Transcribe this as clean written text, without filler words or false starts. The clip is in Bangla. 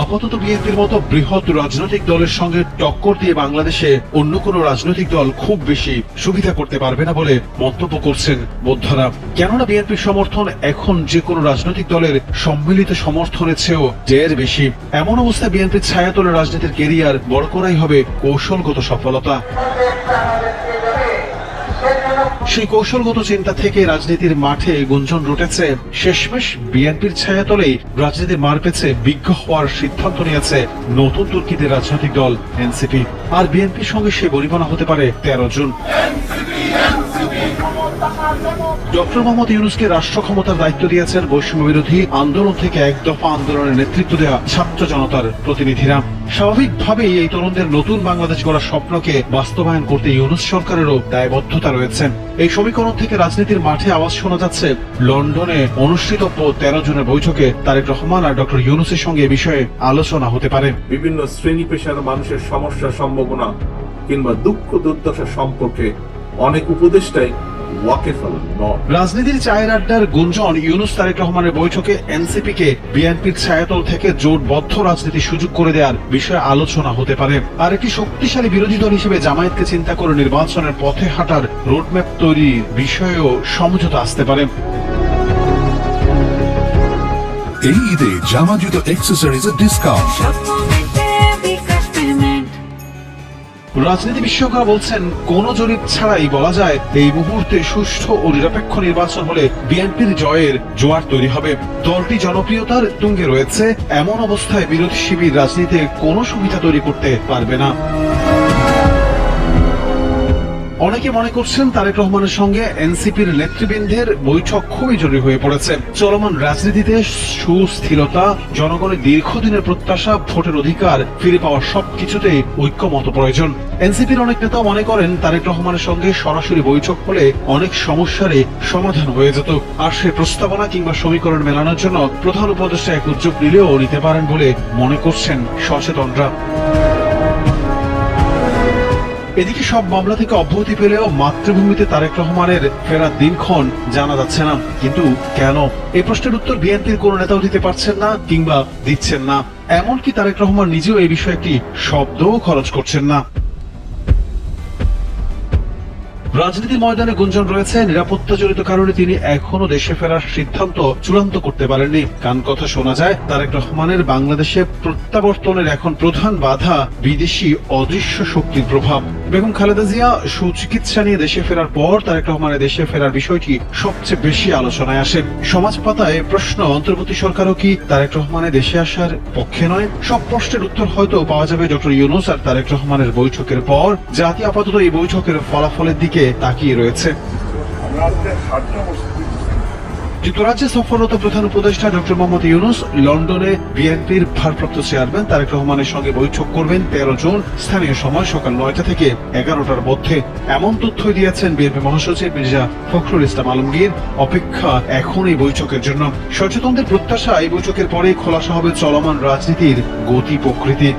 আপাতত বিএনপির মতো বৃহৎ রাজনৈতিক দলের সঙ্গে টক্কর দিয়ে বাংলাদেশে অন্য কোনো রাজনৈতিক দল খুব বেশি সুবিধা করতে পারবে না বলে মন্তব্য করছেন বোদ্ধারা। কেননা বিএনপির সমর্থন এখন যে কোনো রাজনৈতিক দলের সম্মিলিত সমর্থনের চেয়েও ঢের বেশি। এমন অবস্থায় বিএনপির ছায়াতলে রাজনীতির কেরিয়ার বড় করাই হবে কৌশলগত সফলতা। সেই কৌশলগত চিন্তা থেকে রাজনীতির মাঠে গুঞ্জন রটেছে। শেষমেশ বিএনপির ছায়াতলেই রাজনীতির মার পেছে বিজ্ঞ হওয়ার সিদ্ধান্ত নিয়েছে নতুন তুর্কিদের রাজনৈতিক দল এনসিপি। আর বিএনপির সঙ্গে সে বরিমানা হতে পারে 13 জুন। ডক্টর মোহাম্মদ ইউনূসকে রাষ্ট্র ক্ষমতার দায়িত্ব দিয়েছেন বৈষম্য বিরোধী আন্দোলন থেকে এক দফা আন্দোলনের নেতৃত্ব দেওয়া ছাত্র জনতার প্রতিনিধিরা। স্বাভাবিকভাবেই এই তরুণদের নতুন বাংলাদেশ গড়ার স্বপ্নকে বাস্তবায়ন করতে ইউনূস সরকারেরও দায়বদ্ধতা রয়েছে। এই সমীকরণ থেকে রাজনীতির মাঠে আওয়াজ শোনা যাচ্ছে, লন্ডনে অনুষ্ঠিতব্য 13 জনের বৈঠকে তারেক রহমান আর ডক্টর ইউনূসের সঙ্গে এ বিষয়ে আলোচনা হতে পারে। বিভিন্ন শ্রেণী পেশার মানুষের সমস্যা, সম্ভাবনা কিংবা দুঃখ দুর্দশা সম্পর্কে অনেক উপদেষ্টাই রাজনীতির চায়ের আড্ডার গুঞ্জন ইউনূস তারেক রহমানের বৈঠকে এনসিপি কে বিএনপির ছায়াতল থেকে জোটবদ্ধ রাজনীতির সুযোগ করে দেওয়ার বিষয়ে আলোচনা হতে পারে। আর একটি শক্তিশালী বিরোধী দল হিসেবে জামায়াতকে চিন্তা করে নির্বাচনের পথে হাঁটার রোডম্যাপ তৈরির বিষয়েও সমঝোতা আসতে পারে। এই ঈদে জামা জুতো অ্যাক্সেসরিজের ডিসকাউন্ট। রাজনীতি বিশেষজ্ঞরা বলছেন, কোন জরিপ ছাড়াই বলা যায় এই মুহূর্তে সুষ্ঠু ও নিরপেক্ষ নির্বাচন হলে বিএনপির জয়ের জোয়ার তৈরি হবে। দলটি জনপ্রিয়তার তুঙ্গে রয়েছে, এমন অবস্থায় বিরোধী শিবির রাজনীতিতে কোনো সুবিধা তৈরি করতে পারবে না। অনেকে মনে করছেন তারেক রহমানের সঙ্গে এনসিপির নেতৃবৃন্দের বৈঠক খুবই জরুরি হয়ে পড়েছে। চলমান রাজনীতিতে সুস্থিরতা, জনগণের দীর্ঘদিনের প্রত্যাশা, ভোটের অধিকার ফিরে পাওয়া সবকিছুতেই ঐক্যমত প্রয়োজন। এনসিপির অনেক নেতা মনে করেন তারেক রহমানের সঙ্গে সরাসরি বৈঠক হলে অনেক সমস্যারই সমাধান হয়ে যেত। আর সে প্রস্তাবনা কিংবা সমীকরণ মেলানোর জন্য প্রধান উপদেষ্টা এক উদ্যোগ নিলেও নিতে পারেন বলে মনে করছেন সচেতনরা। এদিকে সব মামলা থেকে অব্যাহতি পেলেও মাতৃভূমিতে তারেক রহমানের ফেরার দিনক্ষণ জানা যাচ্ছে না। কিন্তু কেন? এই প্রশ্নের উত্তর বিএনপির কোন নেতাও দিতে পারছেন না কিংবা দিচ্ছেন না। এমনকি তারেক রহমান নিজেও এই বিষয়ে একটি শব্দও খরচ করছেন না। রাজনীতির ময়দানে গুঞ্জন রয়েছে, নিরাপত্তা জনিত কারণে তিনি এখনো দেশে ফেরার সিদ্ধান্ত চূড়ান্ত করতে পারেননি। কান কথা শোনা যায়, তারেক রহমানের বাংলাদেশে প্রত্যাবর্তনের এখন প্রধান বাধা বিদেশি অদৃশ্য শক্তির প্রভাব। বেগম খালেদা জিয়া সুচিকিৎসা নিয়ে দেশে ফেরার পর তারেক রহমানের দেশে ফেরার বিষয়টি সবচেয়ে বেশি আলোচনায় আসে। সমাজ পাতায় প্রশ্ন, অন্তর্বর্তী সরকারও কি তারেক রহমানের দেশে আসার পক্ষে নয়? সব প্রশ্নের উত্তর হয়তো পাওয়া যাবে ডক্টর ইউনূস আর তারেক রহমানের বৈঠকের পর। জাতি আপাতত এই বৈঠকের ফলাফলের দিকে তাকিয়ে রয়েছে। যুক্তরাজ্যে সফররত প্রধান উপদেষ্টা ডক্টর মোহাম্মদ ইউনূস লন্ডনে বিএনপির ভারপ্রাপ্ত চেয়ারম্যান তারেক রহমানের সঙ্গে বৈঠক করবেন 13 জুন স্থানীয় সময় সকাল 9টা থেকে 11টার মধ্যে। এমন তথ্য দিয়েছেন বিএনপি মহাসচিব মির্জা ফখরুল ইসলাম আলমগীর। অপেক্ষা এখন এই বৈঠকের জন্য। সচেতনদের প্রত্যাশা, এই বৈঠকের পরেই খোলাসা হবে চলমান রাজনীতির গতি প্রকৃতি।